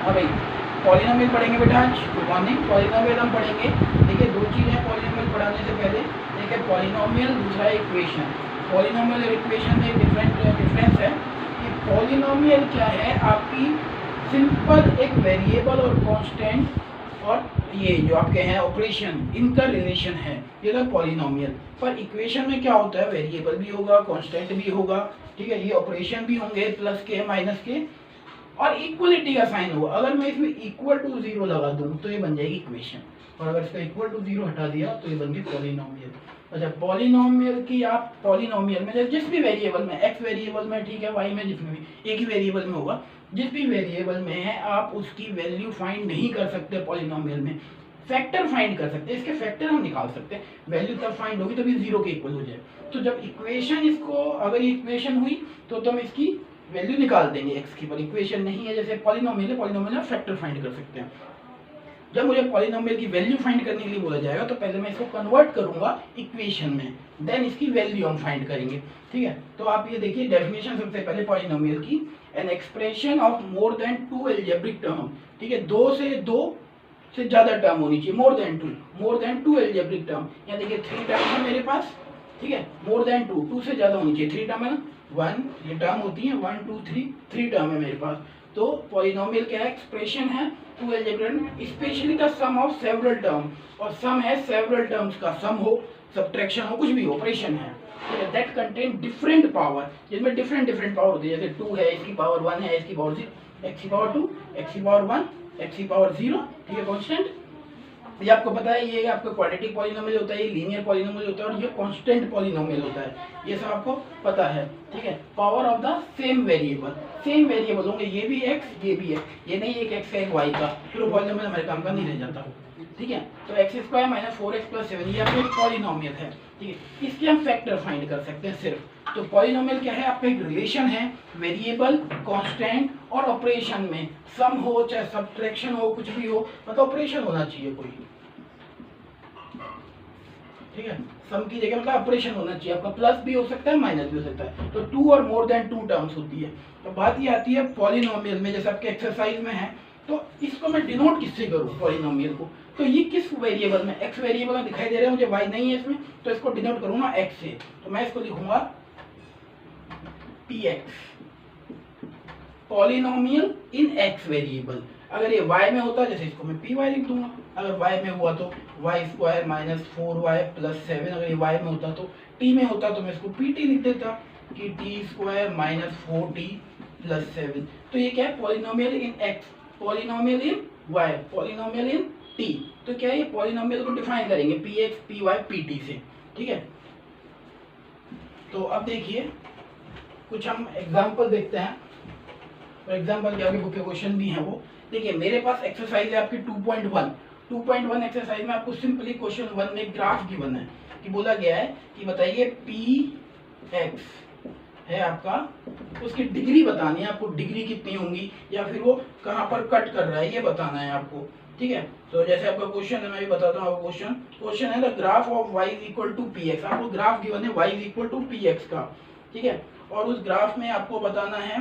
हाँ भाई, पॉलिनोमियल पढ़ेंगे बेटा आज। Good morning. पॉलिनोमियल हम पढ़ेंगे। देखिए दो चीज़ें पॉलिनोमियल पढ़ाने से पहले। एक है पॉलिनोमियल, दूसरा है इक्वेशन। पॉलिनोमियल और इक्वेशन में डिफरेंस है कि पॉलिनोमियल क्या है, आपकी सिंपल एक वेरिएबल और कांस्टेंट और ये जो आपके हैं ऑपरेशन, इनका रिलेशन है, ये था पॉलिनोमियल। पर इक्वेशन में क्या होता है, वेरिएबल भी होगा, कांस्टेंट भी होगा, ठीक है, ये ऑपरेशन भी होंगे, प्लस के माइनस के, और इक्वलिटी का साइन होगा। अगर मैं इसमें इक्वल टू जीरो लगा दूं तो ये बन जाएगी इक्वेशन, और अगर इसका इक्वल टू जीरो हटा दिया तो ये बन गई पॉलिनोमियल। अच्छा, पॉलिनोमियल की आप पॉलिनोमियल में जिस भी वेरिएबल में, एक्स वेरिएबल में, ठीक है, वाई में, जिसमें भी एक ही वेरिएबल में होगा, जिस भी वेरिएबल में है आप उसकी वैल्यू फाइंड नहीं कर सकते पॉलिनोमियल में, फैक्टर फाइंड कर सकते हैं। इसके फैक्टर हम निकाल सकते हैं, वैल्यू तब फाइंड होगी तभी जीरो के इक्वल हो जाए। तो जब इक्वेशन, इसको अगर ये इक्वेशन हुई तो हम इसकी वैल्यू निकाल देंगे एक्स की, पर इक्वेशन नहीं है, जैसे पॉलिनोमियल है, पॉलिनोमियल में फैक्टर फाइंड कर सकते हैं। जब मुझे पॉलिनोमियल की वैल्यू फाइंड करने के लिए बोला जाएगा तो पहले मैं इसको कन्वर्ट करूंगा इक्वेशन में, देन इसकी वैल्यू हम फाइंड करेंगे, ठीक है। तो आप ये देखिए डेफिनेशन सबसे पहले पॉलिनोमियल की, an expression of more than two algebraic term, ठीक है, दो से ज्यादा टर्म होनी चाहिए, more than two algebraic term. यहाँ देखिए 3 टर्म है मेरे पास, ठीक है, मोर देन टू से ज्यादा होनी चाहिए, 3 टर्म है ना, 1 ये टर्म होती है, 1 2 3 टर्म है मेरे पास। तो पॉलिनोमियल क्या है, एक्सप्रेशन है two algebraic, specially the sum of several term, और सम है सेवरल टर्म्स का, सम हो, सब्ट्रैक्शन हो, कुछ भी ऑपरेशन है, दैट कंटेन डिफरेंट पावर, जिसमें डिफरेंट पावर होती है, जैसे 2 है, इसकी पावर 1 है, इसकी पावर 0, एक्स की पावर 2, एक्स की पावर 1, एक्स की पावर 0, ठीक है, कांस्टेंट। ये आपको पता है, ये आपका क्वाड्रेटिक पॉलिनोमियल होता है, ये लीनियर पॉलिनोमियल होता है, और ये कांस्टेंट पॉलिनोमियल होता है, ये सब आपको पता है, ठीक है। Power of the same variable होंगे, ये भी x, ये भी x, ये नहीं एक x का एक y का, फिर पॉलिनोमियल हमारे काम का नहीं रह जाता, ठीक है। तो x² - 4x + 7 ये आपका एक पॉलिनोमियल है, ठीक है। इसके हम फैक्टर फाइंड कर सकते हैं सिर्फ। तो पॉलिनोमियल क्या है, आपका एक रिलेशन है वेरिएबल, कांस्टेंट और ऑपरेशन में, सम हो चाहे सब्ट्रैक्शन हो, कुछ भी हो, मतलब ऑपरेशन होना चाहिए कोई, ठीक है। सम की जगह मतलब ऑपरेशन होना चाहिए, आपका प्लस भी हो सकता है, माइनस भी हो सकता है। तो 2 और मोर देन 2 टर्म्स होती है। तो बात ये आती है पॉलिनोमियल में, जैसे आपके एक्सरसाइज में है, तो इसको मैं डिनोट किससे करूं पॉलिनोमियल को, तो ये किस वेरिएबल में, एक्स वेरिएबल में दिखाई दे रहा है मुझे, वाई नहीं है इसमें, तो इसको डिनोट करूंगा एक्स से, तो मैं इसको लिखूंगा px, पॉलिनोमियल इन एक्स वेरिएबल। अगर ये y में होता जैसे इसको मैं py लिख दूंगा, अगर y में हुआ तो y² - 4y + 7, अगर ये y में होता तो, t में होता तो मैं इसको pt लिख देता कि t² - 4t + 7। तो ये क्या है, पॉलिनोमियल इन x, पॉलिनोमियल इन y, पॉलिनोमियल इन t। तो क्या है, ये पॉलिनोमियल को डिफाइन करेंगे px, py, pt से, ठीक है। तो अब देखिए कुछ हम एग्जाम्पल देखते हैं, और एग्जाम्पल के आगे बुक के क्वेश्चन भी हैं वो। देखिए मेरे पास एक्सरसाइज है आपकी 2.1 एक्सरसाइज में आपको सिंपली क्वेश्चन 1 में ग्राफ गिवन है, कि बोला गया है कि बताइए px है आपका, उसकी डिग्री बतानी है आपको, डिग्री कितनी होंगी, या फिर वो कहाँ पर कट कर रहा है ये बताना है आपको, ठीक है। तो जैसे आपका क्वेश्चन है, मैं भी बताता हूँ आपको क्वेश्चन है the graph of y = px, आपको ग्राफ गिवन है y = px का, ठीक है। और उस ग्राफ में आपको बताना है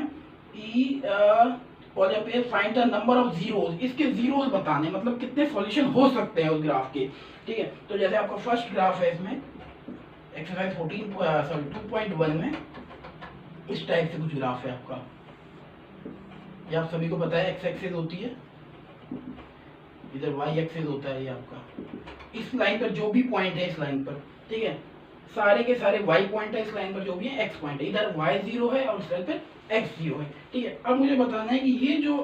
कि find the number of zeros, इसके जीरोस बताने, मतलब कितने सॉल्यूशन हो सकते हैं उस ग्राफ के, ठीक है। तो जैसे आपका फर्स्ट ग्राफ है इसमें एक्सरसाइज 2.1 में, इस टाइप से कुछ ग्राफ है आपका, ये आप सभी को पता है, एक्स एक्सिस होती है, इधर वाई एक्सिस होता है, ये आपका इस लाइन पर जो भी पॉइंट है, इस लाइन पर, ठीक है, सारे के सारे y पॉइंट है, इस लाइन पर जो भी है x पॉइंट है, इधर y0 है और इस लाइन पर x0 है, ठीक है। अब मुझे बताना है कि ये जो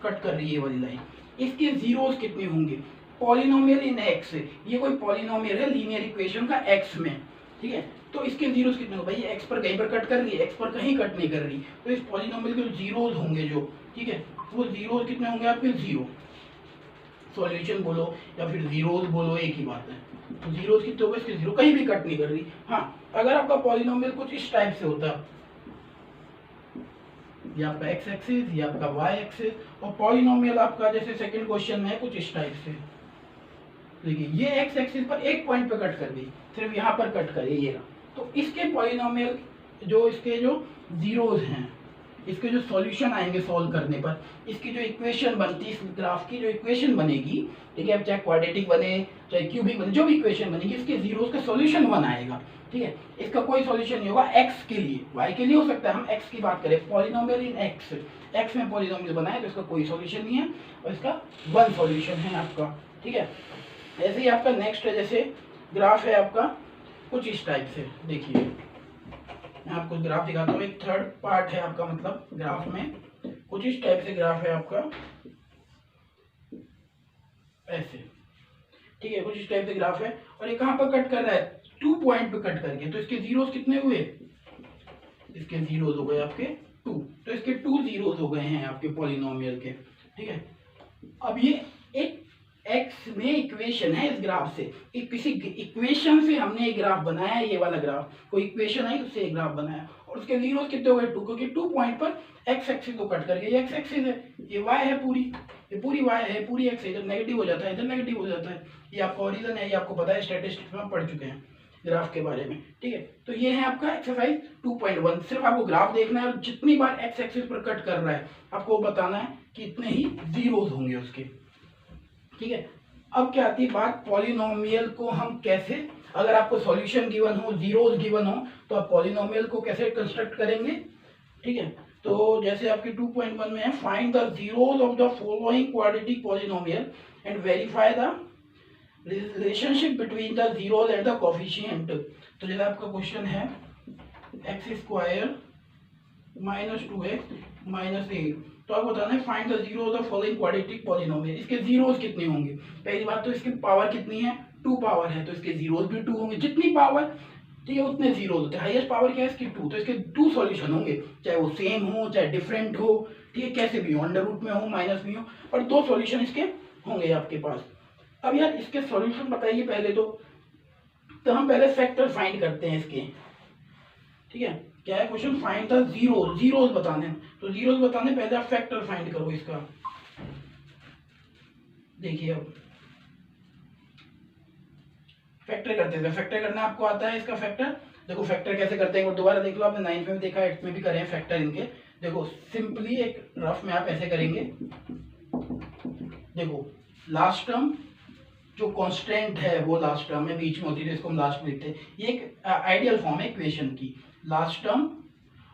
कट कर रही है ये वाली लाइन, इसके जीरोस कितने होंगे, पॉलिनोमियल इन x, ये कोई पॉलिनोमियल है लीनियर इक्वेशन का x में, ठीक है। तो इसके जीरोस कितने होंगे, भाई x पर कहीं पर कट कर रही है, x पर कहीं कट नहीं कर रही, तो इस पॉलिनोमियल के जीरोस होंगे जो, ठीक है, वो जीरोस कितने होंगे आपके, 0, सॉल्यूशन बोलो या फिर जीरोस बोलो, एक ही बात है। तो जीरोस कितने हो गए, इसके 0 कहीं भी कट नहीं कर रही। हाँ, अगर आपका पॉलिनोमियल कुछ इस टाइप से होता, ये आपका x एक्सिस, ये आपका y एक्सिस, और पॉलिनोमियल आपका जैसे सेकंड क्वेश्चन में है कुछ इस टाइप से, देखिए ये x एक्सिस पर एक पॉइंट पे कट कर दी, सिर्फ यहाँ पर कट करिए ये रहा, तो इसके पॉलिनोमियल जो इसके जो जीरोस हैं, इसके जो सॉल्यूशन आएंगे सॉल्व करने पर, इसकी जो इक्वेशन बनती है, इस ग्राफ की जो इक्वेशन बनेगी, ठीक है, चाहे क्वाड्रेटिक बने चाहे क्यूबिक बने, जो भी इक्वेशन बनेगी इसके जीरोस का सॉल्यूशन 1 आएगा, ठीक है। इसका कोई सॉल्यूशन नहीं होगा x के लिए, y के लिए हो सकता है, हम x की बात करें, पॉलिनोमियल इन x में पॉलिनोमियल बना है तो इसका कोई सॉल्यूशन नहीं है और इसका 1 सॉल्यूशन है आपका, ठीक है। ऐसे ही आपका नेक्स्ट है, जैसे ग्राफ है आपका कुछ इस टाइप से, देखिए मैं आपको ग्राफ दिखाता हूँ। एक थर्ड पार्ट है आपका, मतलब ग्राफ में कुछ इस टाइप से ग्राफ है आपका, ऐसे, ठीक है, कुछ इस टाइप से ग्राफ है और ये कहाँ पर कट कर रहा है, 2 पॉइंट पे कट करके, तो इसके जीरोस कितने हुए, इसके जीरोस हो गए आपके 2, तो इसके 2 जीरोस हो गए हैं आपके पॉलिनोमियल के, ठीक है। अब ये एक x में इक्वेशन है इस ग्राफ से, किसी इक्वेशन से हमने एक ग्राफ बनाया है, ये वाला ग्राफ, कोई इक्वेशन आई उससे एक ग्राफ बनाया और उसके जीरोस कितने हो गए 2, क्योंकि 2 पॉइंट पर x एक्सिस को कट करके, ये x एक्सिस है, ये y है पूरी, ये पूरी y है, पूरी x है, इधर नेगेटिव हो जाता है, इधर नेगेटिव हो जाता है, ये आपका ओरिजिन है, ये आपको पता है, स्टैटिस्टिक्स में पढ़ चुके हैं ग्राफ के बारे में, ठीक है। तो ये है आपका एक्सरसाइज 2.1, सिर्फ आपको ग्राफ देखना है और जितनी बार x एक्सिस पर कट कर रहा है आपको बताना है कि इतने ही जीरोस होंगे उसके, ठीक है। अब क्या आती है बात, पॉलिनोमियल को हम कैसे, अगर आपको सॉल्यूशन गिवन हो, जीरोस गिवन हो, तो आप पॉलिनोमियल को कैसे कंस्ट्रक्ट करेंगे, ठीक है। तो जैसे आपकी 2.1 में है, find the zeros of the following quadratic polynomial and verify the relationship between the zeros and the coefficient. तो जैसे आपका क्वेश्चन है x² - 2x - 8, तो आपको बताना है find the zeros of following quadratic polynomial, इसके जीरोस कितने होंगे। पहली बात तो इसकी पावर कितनी है, 2 पावर है, तो इसके जीरोस भी 2 होंगे, जितनी पावर, ठीक है, उतने जीरोस होते हैं। हाईएस्ट पावर क्या है इसकी 2, तो इसके 2 सॉल्यूशन होंगे, चाहे वो सेम हो चाहे डिफरेंट हो, ठीक है, कैसे भी हो, अंडर रूट में हो माइनस में हो, और 2 सॉल्यूशन इसके होंगे आपके पास। अब यार इसके सॉल्यूशन बताइए पहले तो हम पहले फैक्टर फाइंड करते हैं इसके, ठीक है। क्या है क्वेश्चन, फाइंड द जीरोस बताने, तो जीरोस बताने पहले आप फैक्टर फाइंड करो इसका। देखिए अब फैक्टर करते हैं, फैक्टर करना आपको आता है इसका फैक्टर, देखो फैक्टर कैसे करते हैं, दोबारा देख लो, आपने 9th में भी देखा, 8th में भी करे हैं फैक्टर इनके। देखो सिंपली एक रफ में आप ऐसे करेंगे, देखो लास्ट टर्म जो कांस्टेंट है वो लास्ट टर्म में बीच में होती है, इसको हम लास्ट में लिखते हैं, ये एक आइडियल फॉर्म है इक्वेशन की, लास्ट टर्म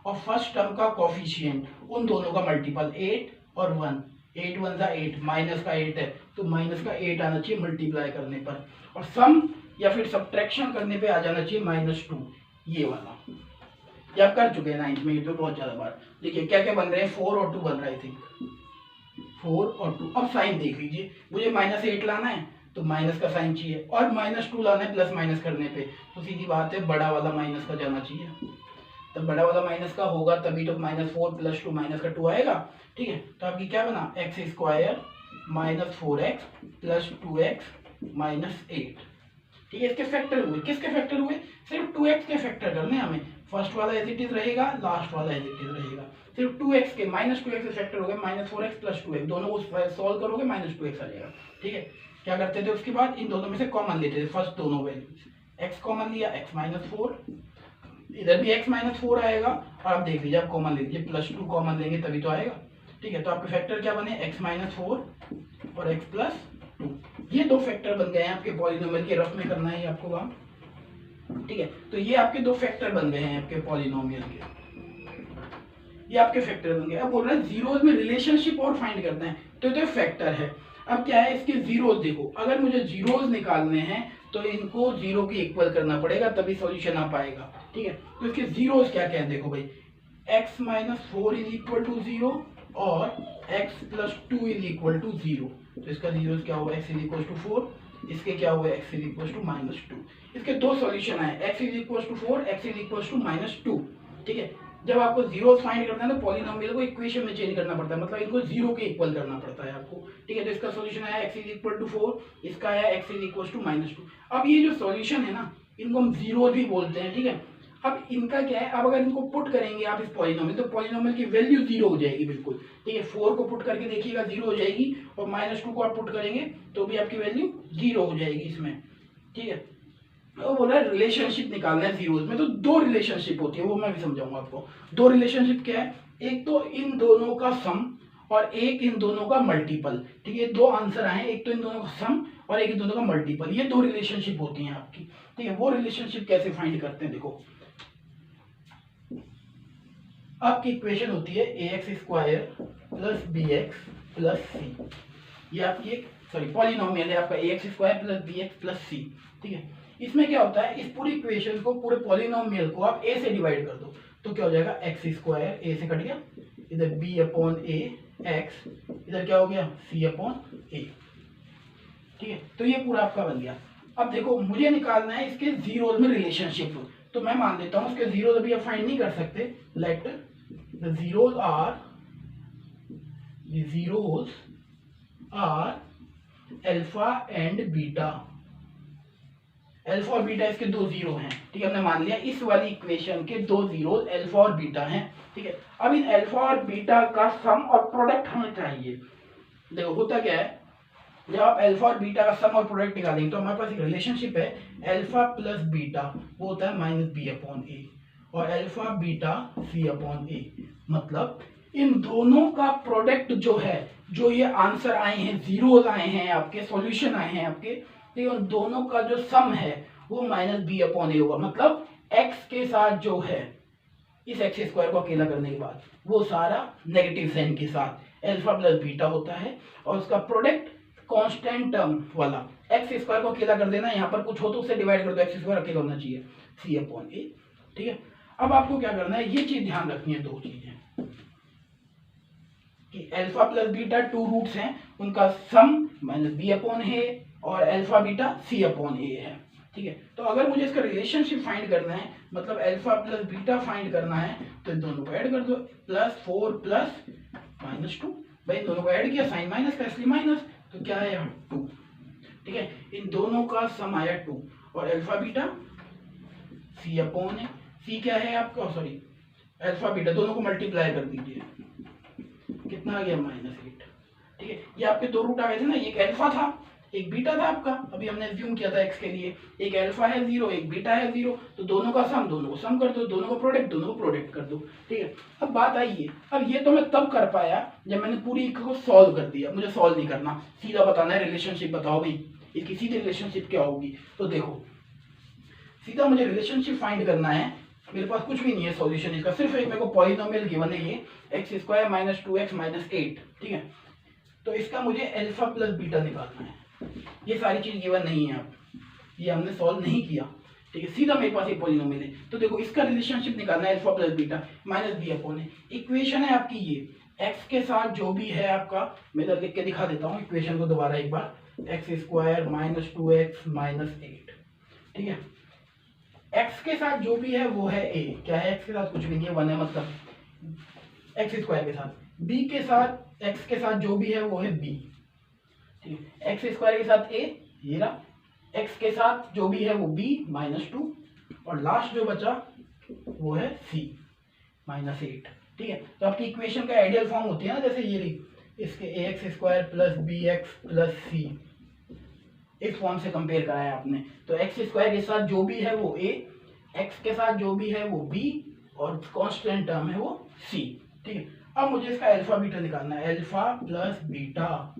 और फर्स्ट टर्म का कोफिशिएंट, उन दोनों का मल्टीपल 8 और 1, 8 1 जा 8, माइनस का 8 है तो माइनस का 8 आना चाहिए मल्टीप्लाई करने पर, और सम या फिर सब्ट्रैक्शन करने पे आ जाना चाहिए -2, ये वाला, ये आप कर चुके हैं 9th में, तो बहुत ज्यादा बार। देखिए क्या क्या बन रहे हैं, 4 और 2 बन रहा है, आई थिंक 4 और 2। अब साइन देख लीजिए, मुझे -8 लाना है तो माइनस का साइन चाहिए, और -2 लाना है प्लस माइनस करने पे, तो सीधी बात है बड़ा वाला माइनस का जाना चाहिए, तब बड़ा वाला माइनस का होगा तभी तो -4 + 2 माइनस का 2 आएगा, ठीक है। तो आपकी क्या बना, x² - 4x + 2x - 8, ठीक है। इसके फैक्टर हुए, किसके फैक्टर हुए, सिर्फ 2x के फैक्टर करने हमें, फर्स्ट वाला एज इट इज रहेगा, लास्ट वाला एज इट इज रहेगा, सिर्फ 2x के, -2x के फैक्टर हो गए, -4x + 2x, दोनों को सॉल्व करोगे -2x आ जाएगा, ठीक है। क्या करते थे उसके बाद, इन दोनों में से कॉमन लेते थे, फर्स्ट दोनों वैल्यूज, x कॉमन लिया, x - 4, इधर भी x - 4 आएगा, और आप देख लीजिए आप कॉमन ले लीजिए, +2 कॉमन लेंगे तभी तो आएगा, ठीक है। तो आपके फैक्टर क्या बने, x - 4 और x + 2, ये 2 फैक्टर बन गए हैं आपके पॉलिनोमियल के, रफ में करना है आपको काम, ठीक है। तो ये आपके 2 फैक्टर बन गए हैं आपके पॉलिनोमियल के, ये आपके फैक्टर बन गए। अब बोल रहे हैं जीरोस में रिलेशनशिप और फाइंड करना है, तो ये फैक्टर है। अब क्या है इसके जीरोस, देखो अगर मुझे जीरोस निकालने हैं तो इनको 0 के इक्वल करना पड़ेगा तभी सॉल्यूशन आ पाएगा, ठीक है। तो इसके जीरोस क्या क्या है, देखो भाई, x - 4 = 0 और x + 2 = 0, तो इसका जीरोस क्या होगा, x = 4, इसके क्या हुआ, x = -2, इसके 2 सॉल्यूशन आए, x = 4, x = -2, ठीक है। जब आपको जीरोस फाइंड करना है तो पॉलिनोमियल को इक्वेशन में चेंज करना पड़ता है, मतलब इनको 0 के इक्वल करना पड़ता है आपको, ठीक है। तो इसका सॉल्यूशन आया x = 4, इसका आया x = -2। अब ये जो सॉल्यूशन है ना, इनको हम जीरो भी बोलते हैं, ठीक है। अब इनका क्या है, अब अगर इनको पुट करेंगे आप इस पॉलिनोमियल, तो पॉलिनोमियल की वैल्यू 0 हो जाएगी बिल्कुल, ठीक है। 4 को पुट करके देखिएगा 0 हो जाएगी, और -2 को आप पुट करेंगे तो भी आपकी वैल्यू 0 हो जाएगी इसमें, ठीक है। वो बोल रहा है रिलेशनशिप निकालना है जीरोस में, तो 2 रिलेशनशिप होती है, वो मैं भी समझाऊंगा आपको। 2 रिलेशनशिप क्या है, एक तो इन दोनों का सम और एक इन दोनों का मल्टीपल। ठीक है, दो आंसर आए, एक तो इन दोनों का सम और एक इन दोनों का मल्टीपल। ये दो रिलेशनशिप होती हैं आपकी। ठीक है, वो रिलेशनशिप कैसे फाइंड करते हैं, देखो आपकी इक्वेशन होती है ax² प्लस bx प्लस सी। ये आपकी एक पॉलिनोमियल है आपका ax² प्लस bx प्लस सी। ठीक है, इसमें क्या होता है, इस पूरी इक्वेशन को, पूरे पॉलिनोमियल को आप a से डिवाइड कर दो तो क्या हो जाएगा, x² a से कट गया, इधर b अपॉन a x, इधर क्या हो गया c अपॉन a। ठीक है, तो ये पूरा आपका बन गया। अब देखो मुझे निकालना है इसके जीरोज में रिलेशनशिप, तो मैं मान लेता हूं उसके जीरोज अभी आप फाइंड नहीं कर सकते। Let the zeros are alpha and beta. Alpha और बीटा इसके दो जीरो हैं। ठीक है, हमने मान लिया इस वाली इक्वेशन के दो जीरो अल्फा और बीटा हैं। ठीक है, अब इन अल्फा और बीटा का सम और प्रोडक्ट हमें चाहिए। देखो होता क्या है, जब आप अल्फा और बीटा का सम और प्रोडक्ट निकालेंगे तो हमारे पास एक रिलेशनशिप है, अल्फा प्लस बीटा वो होता है माइनस बी अपॉन ए, और अल्फा बीटा सी अपॉन ए। मतलब इन दोनों का प्रोडक्ट जो है, जो ये आंसर आए हैं, जीरोस आए हैं आपके, सॉल्यूशन आए हैं आपके, तो उन दोनों का जो सम है वो माइनस बी अपॉन ए होगा। मतलब एक्स के साथ जो है, इस एक्स स्क्वायर को अकेला करने के बाद वो सारा नेगेटिव साइन के साथ अल्फा प्लस बीटा होता है, और उसका प्रोडक्ट कांस्टेंट टर्म वाला एक्स स्क्वायर को अकेला कर देना, यहाँ पर कुछ हो तो उससे डिवाइड कर दो, एक्स स्क्वायर अकेला होना चाहिए, सी अपॉन ए। ठीक है, अब आपको क्या करना है, ये चीज ध्यान रखनी है, दो चीजें कि alpha plus beta two roots हैं, उनका sum minus b upon a और alpha beta c upon a है। ठीक है, तो अगर मुझे इसका रिलेशनशिप फाइंड करना है, मतलब अल्फा प्लस बीटा फाइंड करना है, तो इन दोनों को ऐड कर दो, प्लस 4 प्लस माइनस 2। भाई इन दोनों को ऐड किया, साइन माइनस का इसलिए माइनस, तो क्या है यहाँ 2। ठीक है, इन दोनों का सम आया 2, और अल्फा बीटा सी अपॉन ए। सी क्या है आपका, सॉरी अल्फा बीटा, दोनों को मल्टीप्लाई कर दीजिए, कितना आ गया -8। ठीक है, ये आपके दो रूट आ गए थे ना, एक अल्फा था एक बीटा था आपका, अभी हमने अज्यूम किया था एक्स के लिए, एक अल्फा है 0 एक बीटा है 0, तो दोनों का सम, दोनों को सम कर दो, दोनों को प्रोडक्ट कर दो। ठीक है, अब बात आई है, अब ये तो मैं तब कर पाया जब मैंने पूरी को सॉल्व कर दिया। मुझे सॉल्व नहीं करना, सीधा बताना है रिलेशनशिप बताओ भाई, इसकी सीधी रिलेशनशिप क्या होगी। तो देखो सीधा मुझे रिलेशनशिप फाइंड करना है, मेरे पास कुछ भी नहीं है सॉल्यूशन इसका, सिर्फ एक मेरे को पॉलिनोमियल गिवन है, ये x² - 2x - 8। ठीक है, तो इसका मुझे अल्फा प्लस बीटा निकालना है। ये सारी चीज गिवन नहीं है, आप ये हमने सॉल्व नहीं किया। ठीक है, सीधा मेरे पास एक पॉलिनोमियल है, तो देखो इसका रिलेशनशिप निकालना है, alpha plus beta minus b upon a. Equation है आपकी ये, x के साथ जो भी है आपका, मैं इधर लिख के दिखा देता हूँ इक्वेशन को दोबारा एक बार, x² - 2x - 8। ठीक है, x के साथ जो भी है वो है a, क्या है x के साथ कुछ भी नहीं है, 1 है, मतलब x² के साथ। b के साथ, x के साथ जो भी है वो है b। ठीक है, x² के साथ a, ये रहा, x के साथ जो भी है वो b -2, और लास्ट जो बचा वो है c -8। ठीक है, तो आपकी इक्वेशन का आइडियल फॉर्म होती है ना, जैसे ये इसके ax² + bx + c, इस फॉर्म से कंपेयर कराया आपने, तो x² के साथ जो भी है वो a, x के साथ जो भी है वो b, और कांस्टेंट टर्म है वो c। ठीक है, अब मुझे इसका अल्फा बीटा निकालना है, alpha plus beta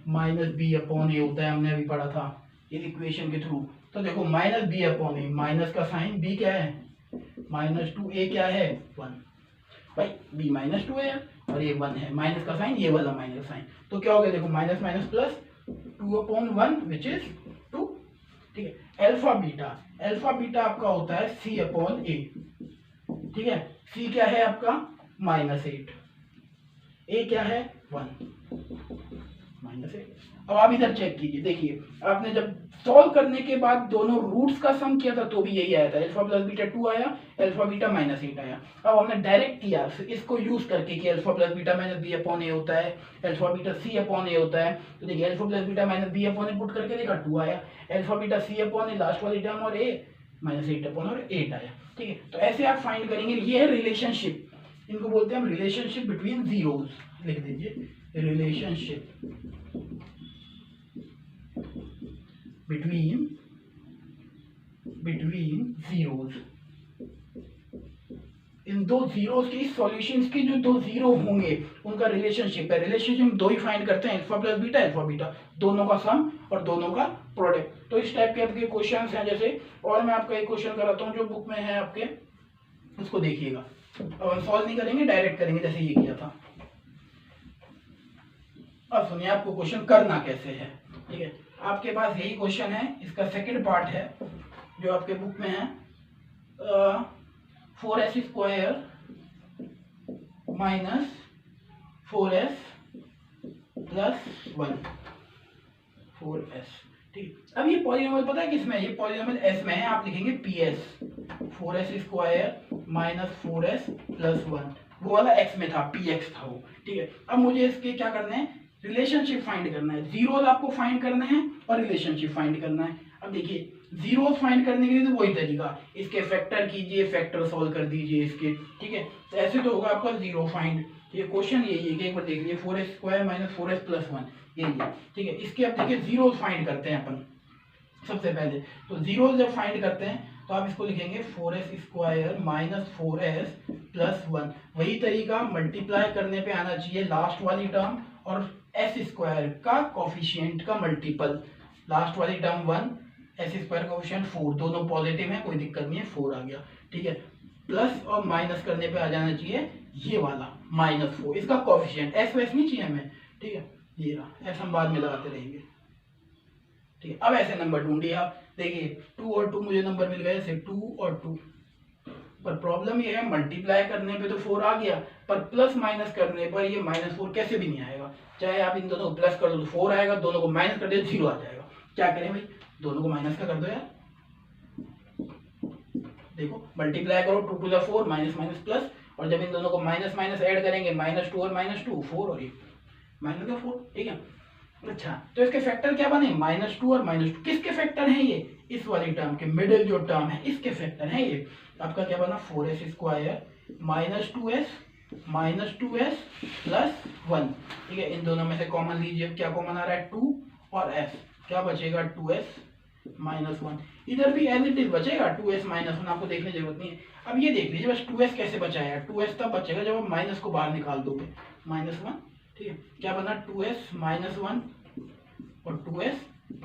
minus b upon a होता है, हमने अभी पढ़ा था इस इक्वेशन के थ्रू। तो देखो minus b upon a, minus का साइन, b क्या है -2, a क्या है 1, भाई b -2 है और ये 1 है, माइनस का साइन, ये वाला माइनस साइन, तो क्या हो गया देखो minus minus plus 2/1 which is 2। ठीक है, अल्फा बीटा आपका होता है c अपॉन ए। ठीक है, c क्या है आपका -8, a क्या है 1 -8। अब आप इधर चेक कीजिए, देखिए आपने जब सॉल्व करने के बाद दोनों रूट्स का सम किया था तो भी यही आया था, अल्फा प्लस बीटा 2 आया, अल्फा बीटा -8 आया। अब हमने डायरेक्ट किया इसको यूज करके कि alpha plus beta minus b upon a होता है, alpha beta c upon a होता है, तो देखिए alpha plus beta minus b upon a put करके देखा 2 आया, alpha beta c upon a last वाली टर्म, और a -8 अपॉन और 8 आया। ठीक है, तो ऐसे आप फाइंड करेंगे, ये है रिलेशनशिप, इनको बोलते हैं हम रिलेशनशिप बिटवीन जीरोस, लिख दीजिए रिलेशनशिप between zeros, इन दो जीरोस की सॉल्यूशंस की जो दो जीरो होंगे उनका रिलेशनशिप है। रिलेशनशिप दो ही फाइंड करते हैं, अल्फा प्लस बीटा, दोनों का सम और दोनों का प्रोडक्ट। तो इस टाइप के आपके क्वेश्चंस हैं जैसे, और मैं आपका एक क्वेश्चन कराता हूँ जो बुक में है आपके, उसको देखिएगा। अब हम सॉल्व नहीं करेंगे, डायरेक्ट करेंगे जैसे ये किया था। अब सुनिए आपको क्वेश्चन करना कैसे है। ठीक है, आपके पास यही क्वेश्चन है, इसका सेकंड पार्ट है जो आपके बुक में है। 4s square minus 4s plus 1 4s। ठीक, अब ये पॉलिनोमियल पता है किसमें है? ये पॉलिनोमियल s में है, आप लिखेंगे ps। 4s square minus 4s plus 1, वो वाला x में था, px था वो। ठीक है, अब मुझे इसके क्या करना है, रिलेशनशिप फाइंड करना है। जीरोस आपको फाइंड करना है और रिलेशनशिप फाइंड करना है। अब देखिए जीरोस फाइंड करने के लिए तो वही तरीका, इसके फैक्टर कीजिए, फैक्टर सॉल्व कर दीजिए इसके। ठीक है, तो ऐसे तो होगा आपका जीरो फाइंड। ये क्वेश्चन यही है कि एक बार देख लीजिए, 4s square minus 4s plus 1 यही है। ठीक है, इसके अब देखिए जीरोस फाइंड करते हैं अपन सबसे पहले। तो जीरोस जब फाइंड करते हैं तो आप इसको लिखेंगे 4s square minus 4s plus 1। वही तरीका मल्टीप्लाई करने पे आना चाहिए लास्ट वाली टर्म और s स्क्वायर का कोफिशिएंट का मल्टीपल। लास्ट वाली टर्म 1, एस स्क्वायर का कोफिशिएंट 4, दोनों पॉजिटिव है, कोई दिक्कत नहीं है, 4 आ गया। ठीक है, प्लस और माइनस करने पे आ जाना चाहिए ये वाला -4, इसका कोफिशिएंट। एस वैस नहीं चाहिए हमें। ठीक है, ये रहा, ऐसा हम बाद में लगाते रहेंगे। ठीक है, अब ऐसे नंबर ढूंढिए आप। देखिए 2 और 2 मुझे नंबर मिल गए, ऐसे 2 और 2। पर प्रॉब्लम ये है मल्टीप्लाई करने पे तो 4 आ गया, पर प्लस माइनस करने पर ये -4 कैसे भी नहीं आएगा। चाहे आप इन दोनों को प्लस कर दो तो 4 आएगा, दोनों को माइनस कर दो 0 आ जाएगा। क्या करें भाई, दोनों को माइनस का कर दो यार। देखो मल्टीप्लाई करो 2 to the 4 minus minus plus, और जब इन दोनों को माइनस माइनस ऐड करेंगे -2 और -2 4 और ये माइनस का 4। ठीक है, अच्छा तो इसके फैक्टर क्या बने, -2 और -2। किसके फैक्टर हैं ये, इस वाली टर्म के, मिडिल जो टर्म है इसके फैक्टर हैं ये। आपका क्या बना, 4s square minus 2s plus 1। ठीक है, इन दोनों में से कॉमन लीजिए, क्या कॉमन आ रहा है 2 और s, क्या बचेगा 2s माइनस 1। इधर भी एज इट इज बचेगा 2s माइनस 1, आपको देखने की जरूरत नहीं है। अब ये देख लीजिए बस 2s कैसे बचा है, 2s तब बचेगा जब आप माइनस को बाहर निकाल दोगे, -1। ठीक है, क्या बना 2s माइनस 1 और 2s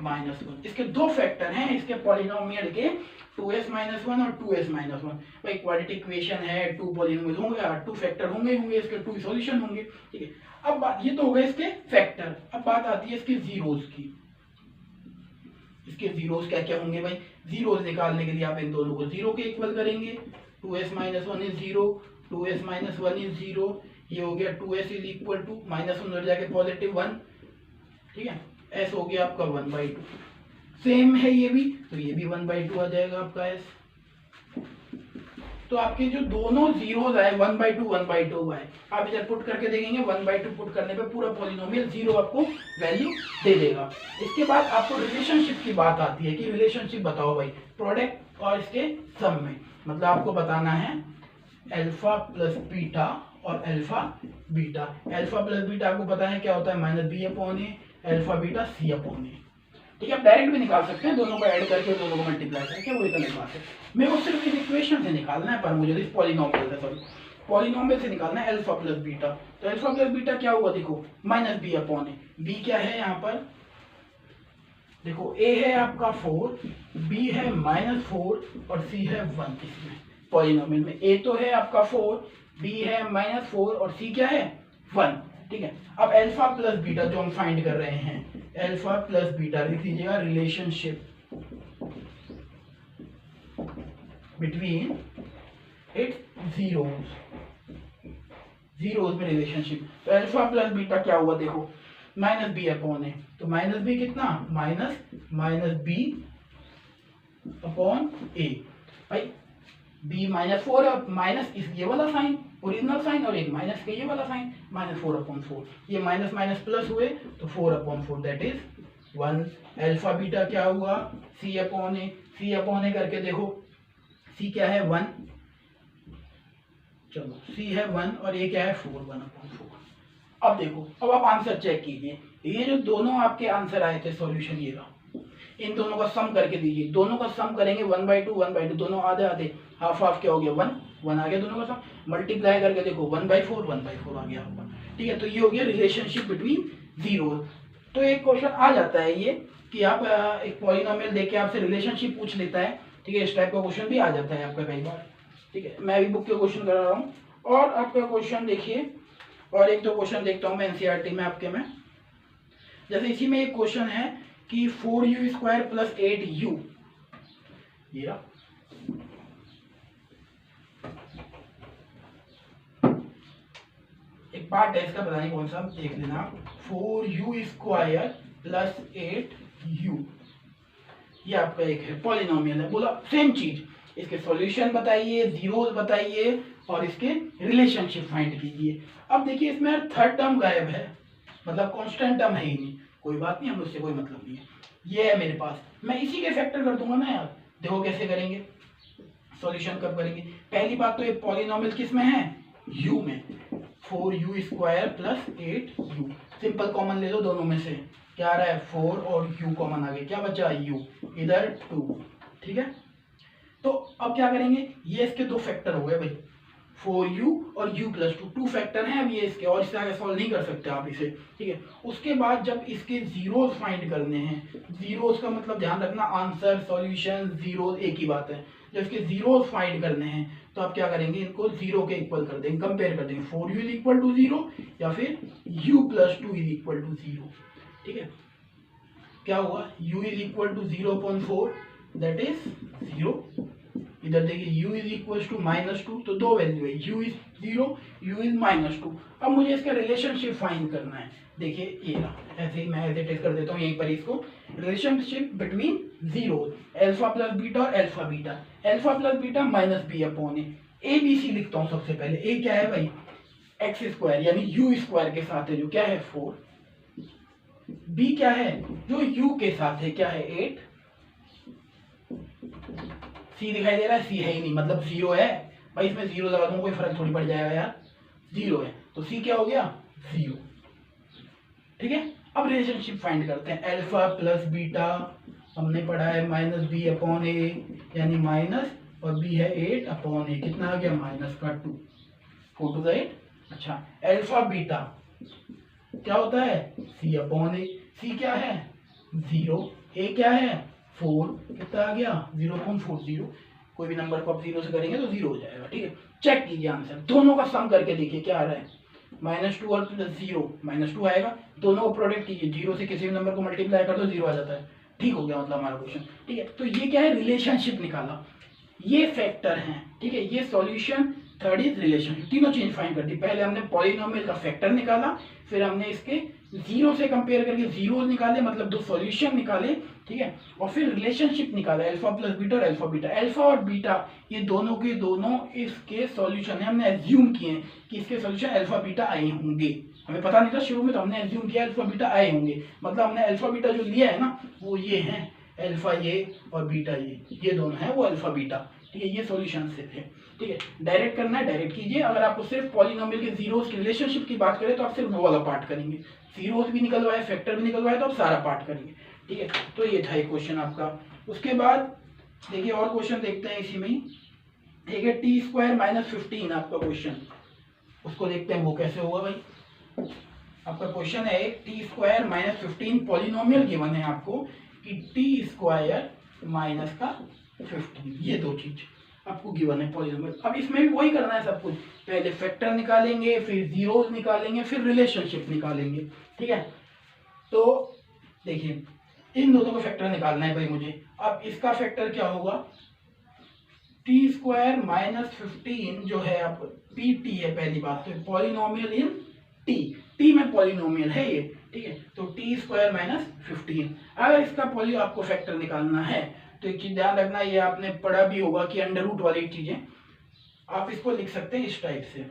माइनस 1। इसके दो फैक्टर हैं इसके पॉलिनोमियल के, 2s माइनस 1 और 2s माइनस 1। भाई क्वाड्रेटिक इक्वेशन है, 2 पॉलिनोमियल होंगे, 2 फैक्टर होंगे इसके, 2 सॉल्यूशन होंगे। ठीक है, अब बात ये तो हो गए इसके फैक्टर। अब बात आती है इसके जीरोस की। इसके जीरोस क्या क्या होंगे भाई, जीरोस निकालने के लिए आप इन दोनों को 0 के इक्वल करेंगे। 2s minus 1 is 0, 2s minus 1 is 0, ये हो गया 2s इज इक्वल टू -1 उधर जाके +1। ठीक है, s हो गया आपका 1/2। सेम है ये भी, तो ये भी 1/2 आ जाएगा आपका s। तो आपके जो दोनों जीरोस आए 1/2 आए, आप इधर पुट करके देखेंगे 1/2 पुट करने पे पूरा पॉलिनोमियल 0 आपको वैल्यू दे देगा। इसके बाद आपको रिलेशनशिप की बात आती है कि रिलेशनशिप बताओ भाई प्रोडक्ट और इसके सम में। मतलब आपको बताना है अल्फा प्लस बीटा और alpha beta. Alpha plus beta आपको पता है क्या होता है, -b/a, अल्फा बीटा c/a। ठीक है, आप डायरेक्ट भी निकाल सकते हैं, दोनों को ऐड करके दोनों को मल्टीप्लाई करके, वो इतना बात है। मेरे को सिर्फ इस इक्वेशन से निकालना है, पर मुझे इस पॉलिनोमियल से निकालना है अल्फा प्लस बीटा। तो अल्फा प्लस बीटा क्या हुआ, देखो -b/a। b क्या है यहाँ पर, देखो a है आपका 4, b है -4 और c है 1। इसमें पॉलिनोमियल में a तो है आपका 4, b है -4 और c क्या है 1। ठीक है, अब अल्फा प्लस बीटा जो हम फाइंड कर रहे हैं, अल्फा प्लस बीटा लिख लीजिएगा, रिलेशनशिप बिटवीन इट्स जीरोस में रिलेशनशिप। तो अल्फा प्लस बीटा क्या हुआ, देखो -b/a, तो -b कितना, -b/a। भाई b -4 और माइनस इस ये वाला साइन, ओरिजिनल साइन, और एक माइनस का ये वाला साइन, -4/4। ये माइनस माइनस प्लस हुए तो 4/4, दैट इज 1। अल्फा बीटा क्या हुआ, c/a करके देखो, c क्या है 1, चलो c है 1 और ये क्या है 4, 1/4। अब देखो, अब आप आंसर चेक कीजिए, ये जो दोनों आपके आंसर आए थे सॉल्यूशन, ये रहा, इन दोनों का सम करके दीजिए। दोनों का सम करेंगे 1/2 दोनों आधे आधे, हाफ हाफ क्या हो गया 1, 1 आ गया दोनों का सम। मल्टीप्लाई करके देखो 1/4 1/4 आ गया आपका। ठीक है, तो ये हो गया रिलेशनशिप बिटवीन जीरोस। तो एक क्वेश्चन आ जाता है ये कि आप एक पॉलिनोमियल देके आपसे रिलेशनशिप पूछ लेता है। ठीक है, इस टाइप का क्वेश्चन भी आ जाता है आपका कई बार। ठीक है, मैं अभी बुक के क्वेश्चन कर रहा हूँ। और आपका क्वेश्चन देखिए, और एक दो क्वेश्चन देखता हूँ मैं एनसीईआरटी में आपके में। जैसे इसी में एक क्वेश्चन है कि 4u² + 8u, ये रहा। एक पार्ट है इसका, पता नहीं कौन सा, देख लेना। 4u² + 8u, ये आपका एक है पॉलिनोमियल है। बोला सेम चीज, इसके सॉल्यूशन बताइए, जीरोस बताइए और इसके रिलेशनशिप फाइंड कीजिए। अब देखिए इसमें थर्ड टर्म गायब है, मतलब कांस्टेंट टर्म है ही नहीं। कोई बात नहीं, हम उससे कोई मतलब नहीं है, ये है मेरे पास। मैं इसी के फैक्टर कर दूंगा ना यार। देखो कैसे करेंगे, सॉल्यूशन कब करेंगे। पहली बात तो ये पॉलिनोमियल किस में है, u में। 4u² + 8u, सिंपल कॉमन ले लो दोनों में से, क्या आ रहा है 4 और u कॉमन आ गया, क्या बचा u, इधर 2। ठीक है, तो अब क्या करेंगे, ये इसके दो फैक्टर हो गए भाई, 4u और u + 2 फैक्टर हैं अब ये इसके, और इससे आगे सॉल्व नहीं कर सकते आप इसे। ठीक है, उसके बाद जब इसके जीरोस फाइंड करने हैं, जीरोस का मतलब ध्यान रखना आंसर सॉल्यूशन जीरोस एक ही बात है। जब इसके जीरोस फाइंड करने हैं तो आप क्या करेंगे, इनको जीरो के इक्वल कर देंगे, कंपेयर कर देंगे। 4u = 0 या फिर u + 2 = 0। ठीक है, क्या हुआ, u = 0/4 दैट इज 0। इधर देखिए u = -2, तो दो वैल्यू है, u इज 0, u इज -2। अब मुझे इसका रिलेशनशिप फाइंड करना है। देखिए ये रहा, ऐसे ही मैं एज कर देता हूँ यहीं पर इसको, relationship between zero, alpha plus beta और alpha beta. Alpha plus beta -b/a, a b c लिखता हूँ सबसे पहले। ए क्या है भाई, x² यानी u² के साथ है, जो क्या है 4। b क्या है, जो u के साथ है, क्या है 8। सी दिखाई दे रहा है, सी है ही नहीं, मतलब 0 है भाई, इसमें 0 लगा दूंगा, कोई फर्क थोड़ी पड़ जाएगा यार, 0 है तो सी क्या हो गया 0। ठीक है, अब रिलेशनशिप फाइंड करते हैं। अल्फा प्लस बीटा हमने पढ़ा है -b/a, यानी माइनस, और b है 8/a, कितना आ गया -2, 4 to the 8। अच्छा, अल्फा बीटा क्या होता है c/a, c क्या है 0, a क्या है 4, कितना आ गया 0.40। कोई भी नंबर को आप 0 से करेंगे तो 0 हो जाएगा। ठीक है, चेक कीजिए आंसर, दोनों का सम करके देखिए क्या आ रहा है, -2 और +0, -2 आएगा। दोनों को प्रोडक्ट कीजिए, 0 से किसी भी नंबर को मल्टीप्लाई कर दो 0 आ जाता है। ठीक हो गया मतलब हमारा क्वेश्चन। ठीक है, तो ये क्या है, रिलेशनशिप निकाला, ये फैक्टर हैं। ठीक है, ये सॉल्यूशन, थर्ड इज रिलेशनशिप, तीनों चीज फाइंड कर दी। पहले हमने पॉलिनोमियल का फैक्टर निकाला, फिर हमने इसके जीरो से कंपेयर करके जीरो निकाले, मतलब दो सॉल्यूशन निकाले। ठीक है, और फिर रिलेशनशिप निकाला, अल्फा प्लस बीटा और अल्फा बीटा। अल्फा और बीटा ये दोनों के दोनों इसके सॉल्यूशन है, हमने एज्यूम किए हैं कि इसके सॉल्यूशन अल्फा बीटा आए होंगे। हमें पता नहीं था शुरू में, तो हमने एज्यूम किया अल्फा बीटा आए होंगे, मतलब हमने अल्फा बीटा जो लिया है ना, वो ये है, अल्फा ये और बीटा ये दोनों है वो अल्फा बीटा। ठीक है, ये सॉल्यूशन से थे। ठीक है, डायरेक्ट करना है डायरेक्ट कीजिए। अगर आपको सिर्फ पॉलिनोमियल के जीरोस की रिलेशनशिप की बात करें तो आप सिर्फ वो वाला पार्ट करेंगे, जीरोस भी निकलवाए, फैक्टर भी निकलवाए, तो आप सारा पार्ट करेंगे। ठीक है, तो ये था एक क्वेश्चन आपका। उसके बाद देखिए और क्वेश्चन देखते हैं इसी में ही। एक है t² - 15 आपका क्वेश्चन, उसको देखते हैं वो कैसे होगा भाई। आपका क्वेश्चन है एक t² - 15 पॉलिनोमियल गिवन है आपको कि t² - 15, ये दो चीज आपको गिवन है पॉलिनोमियल। अब इसमें भी वही करना है सब कुछ, पहले फैक्टर निकालेंगे, फिर जीरोस निकालेंगे, फिर रिलेशनशिप निकालेंगे। ठीक है, तो देखिए इन दोनों का फैक्टर निकालना है भाई मुझे। अब इसका फैक्टर क्या होगा, t² - 15 जो है आप pt है पहली बात, तो पॉलिनोमियल इन t में पॉलिनोमियल है ये। ठीक है, तो t² - 15। अगर इसका पॉली आपको फैक्टर निकालना है तो एक चीज ध्यान रखना, ये आपने पढ़ा भी होगा कि अंडर रूट वाली चीजें आप इसको लिख सकते हैं इस टाइप से,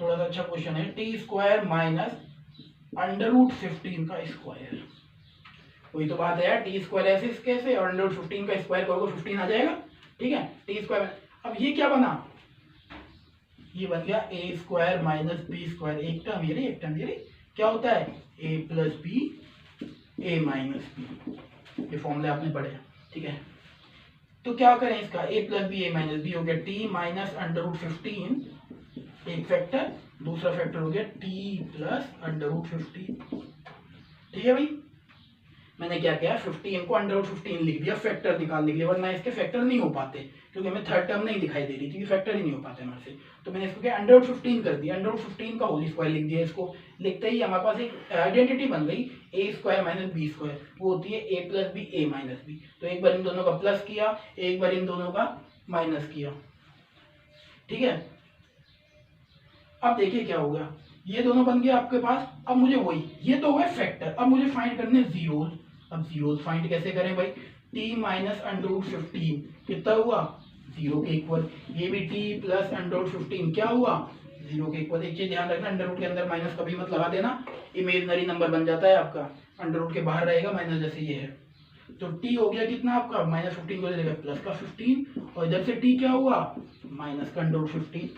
थोड़ा सा अच्छा क्वेश्चन है। t² - √15 का स्क्वायर, वही तो बात है यार, t² ऐसे कैसे और √15 का स्क्वायर करोगे 15 आ जाएगा। ठीक है, t²। अब ये क्या बना, ये बन गया a² - b², एक टर्म ये रही, एक टर्म ये रही, क्या होता है a + b a - b, ये फॉर्मूले आपने पढ़े। ठीक है, तो क्या करें इसका, a plus b a minus b हो गया t माइनस अंडर रूट 15 एक फैक्टर, दूसरा फैक्टर हो गया t प्लस अंडर रूट 15। ठीक है भाई, मैंने क्या किया 15 को अंडर रूट 15 लिख दिया फैक्टर निकालने के लिए, वरना इसके फैक्टर नहीं हो पाते क्योंकि हमें थर्ड टर्म नहीं दिखाई दे रही थी, फैक्टर ही नहीं हो पाते हमारे से। तो मैंने इसको क्या अंडर रूट 15 कर दिया, अंडर रूट 15 का होल स्क्वायर लिख दिया। इसको लिखते ही हमारे पास एक आइडेंटिटी बन गई a square minus b square, वो होती है a plus b a minus b. तो एक बार इन दोनों का प्लस किया, एक बार इन दोनों का माइनस किया। ठीक है, अब देखिए क्या होगा, ये दोनों बन गया आपके पास। अब मुझे वही, ये तो हुआ फैक्टर, अब मुझे फाइंड करने जीरोस। अब जीरोस फाइंड कैसे करें भाई, t माइनस अंडर रूट 15 कितना हुआ, 0 के इक्वल। ये भी t प्लस अंडर रूट 15 क्या हुआ, 0 के इक्वल। एक चीज ध्यान रखना, अंडर रूट के अंदर माइनस कभी मत लगा देना, इमेजिनरी नंबर बन जाता है आपका, अंडर रूट के बाहर रहेगा माइनस, जैसे ये है। तो t हो गया कितना आपका, माइनस 15 को देगा प्लस का 15, और इधर से t क्या हुआ, माइनस का अंडर रूट 15।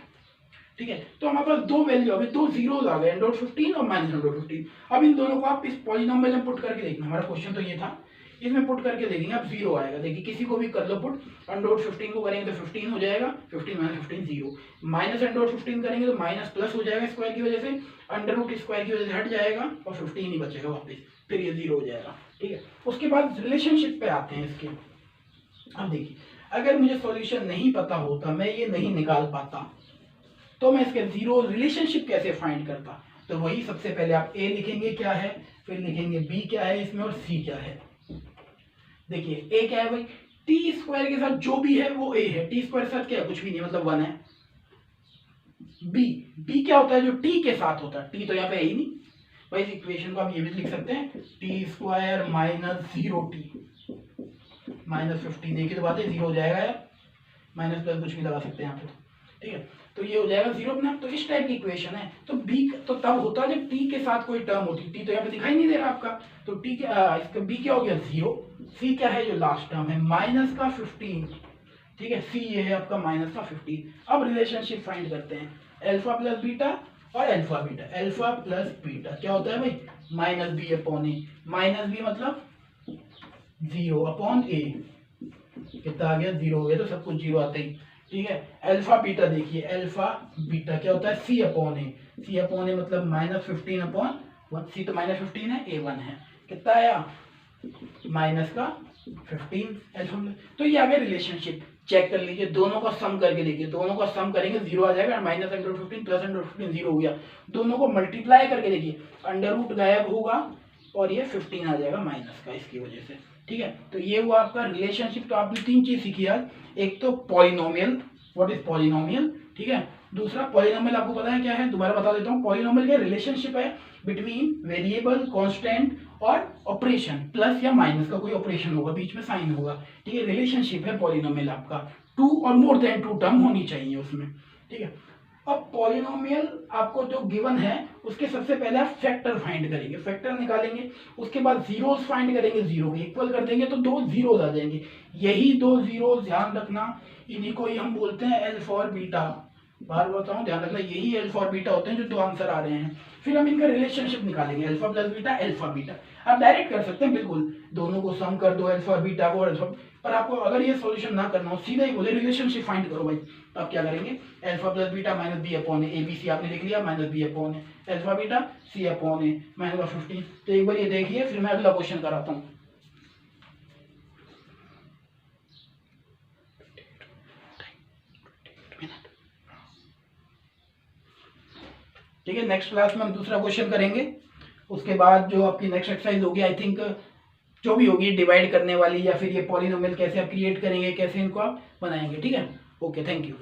ठीक है, तो हमारे पास दो वैल्यू आ गई, दो जीरोस आ गए, अंडर रूट 15 और माइनस अंडर रूट 15। अब इन दोनों को आप इस पॉलिनोमियल में पुट करके देखना, हमारा क्वेश्चन तो ये था, इसमें पुट करके देखेंगे, अब जीरो आएगा। देखिए किसी को भी कर लो पुट, अंडर रूट 15 को करेंगे तो 15 हो जाएगा, 15 minus 15 zero, minus under root 15 करेंगे तो माइनस प्लस हो जाएगा स्क्वायर की वजह से, अंडर रूट स्क्वायर की वजह से हट जाएगा और 15 ही बचेगा वापस, फिर ये जीरो हो जाएगा। ठीक है, उसके बाद रिलेशनशिप पे आते हैं इसके। अब देखिए, अगर मुझे सॉल्यूशन नहीं पता होता, मैं ये नहीं निकाल पाता, तो मैं इसके जीरो रिलेशनशिप कैसे फाइंड करता। तो वही सबसे पहले आप a लिखेंगे क्या है, फिर लिखेंगे b क्या है इसमें, और c क्या है। देखिए a क्या है भाई, t स्क्वायर के साथ जो भी है वो a है, t स्क्वायर के साथ क्या है, कुछ भी नहीं, मतलब 1 है। b क्या होता है, जो t के साथ होता है, t तो यहाँ पे है ही नहीं भाई। इस इक्वेशन को आप ये भी लिख सकते हैं, t square minus 0t minus 15, देखिए तो बात है, जीरो हो जाएगा यार, माइनस प्लस कुछ भी लगा सकते हैं यहाँ पे। ठीक है, तो ये हो जाएगा जीरो अपना। तो इस टाइप की इक्वेशन है। तो b तो तब होता है जब t के साथ कोई टर्म होती है, t तो यहाँ पे दिखाई नहीं दे रहा आपका, तो t क्या, इसका b क्या हो गया, जीरो। c क्या है, जो लास्ट टर्म है, माइनस का 15। ठीक है, c ये है आपका माइनस का 15। अब रिलेशनशिप फाइंड करते हैं, अल्फा प्लस बीटा और alpha beta. Alpha plus beta क्या होता है भाई, minus b upon a, minus B मतलब 0 अपॉन ए, कितना आ गया, 0 हो गया, तो सब कुछ 0 आते ही। ठीक है, अल्फा बीटा देखिए, अल्फा बीटा क्या होता है, सी अपॉन ए, सी अपॉन ए मतलब माइनस 15 अपॉन 1, सी तो माइनस 15 है, ए 1 है, कितना आया, माइनस का 15 अल्फा। तो ये आ गया रिलेशनशिप, चेक कर लीजिए, दोनों का सम करके देखिए, दोनों का सम करेंगे 0 आ जाएगा, माइनस अंडर 15 प्लस अंडर 15 0 हो गया। दोनों को मल्टीप्लाई करके देखिए, अंडर रूट गायब होगा और ये 15 आ जाएगा माइनस का, इसकी वजह से। ठीक है, तो ये हुआ आपका रिलेशनशिप। तो आपने तीन चीज सीखी आज, एक तो पॉलिनोमियल, व्हाट इज पॉलिनोमियल। ठीक है, दूसरा पॉलिनोमियल आपको पता है क्या है, दोबारा बता देता हूँ। पॉलिनोमियल का रिलेशनशिप है बिटवीन वेरिएबल, कांस्टेंट और ऑपरेशन, प्लस या माइनस का कोई ऑपरेशन होगा, बीच में साइन होगा। ठीक है, रिलेशनशिप है पॉलिनोमियल आपका, 2 और मोर देन 2 टर्म होनी चाहिए उसमें। ठीक है, अब पॉलिनोमियल आपको जो गिवन है उसके सबसे पहले आप फैक्टर फाइंड करेंगे, फैक्टर निकालेंगे, उसके बाद जीरोस फाइंड करेंगे, जीरो के इक्वल कर देंगे तो दो जीरोस आ जाएंगे। यही दो जीरोस ध्यान रखना, इन्हीं को ही हम बोलते हैं अल्फा और बीटा। बार बताऊं, ध्यान रखना, यही अल्फा और बीटा होते हैं जो दो आंसर आ रहे हैं। फिर हम इनका रिलेशनशिप निकालेंगे, alpha plus beta, alpha beta. आप डायरेक्ट कर सकते हैं, बिल्कुल दोनों को सम कर दो, अल्फा बीटा को अल्फा। पर आपको अगर ये सॉल्यूशन ना करना हो, सीधा ही बोले रिलेशनशिप फाइंड करो भाई, तो आप क्या करेंगे, alpha plus beta minus b upon a, b c आपने लिख लिया, minus b upon a, alpha beta c upon a minus का 15। तो एक बार ये देखिए, फिर मैं अगला क्वेश्चन कराता हूँ। ठीक है, नेक्स्ट क्लास में हम दूसरा क्वेश्चन करेंगे, उसके बाद जो आपकी नेक्स्ट एक्सरसाइज होगी, आई थिंक जो भी होगी डिवाइड करने वाली, या फिर ये पॉलिनोमियल कैसे आप क्रिएट करेंगे, कैसे इनको आप बनाएंगे। ठीक है, ओके, थैंक यू।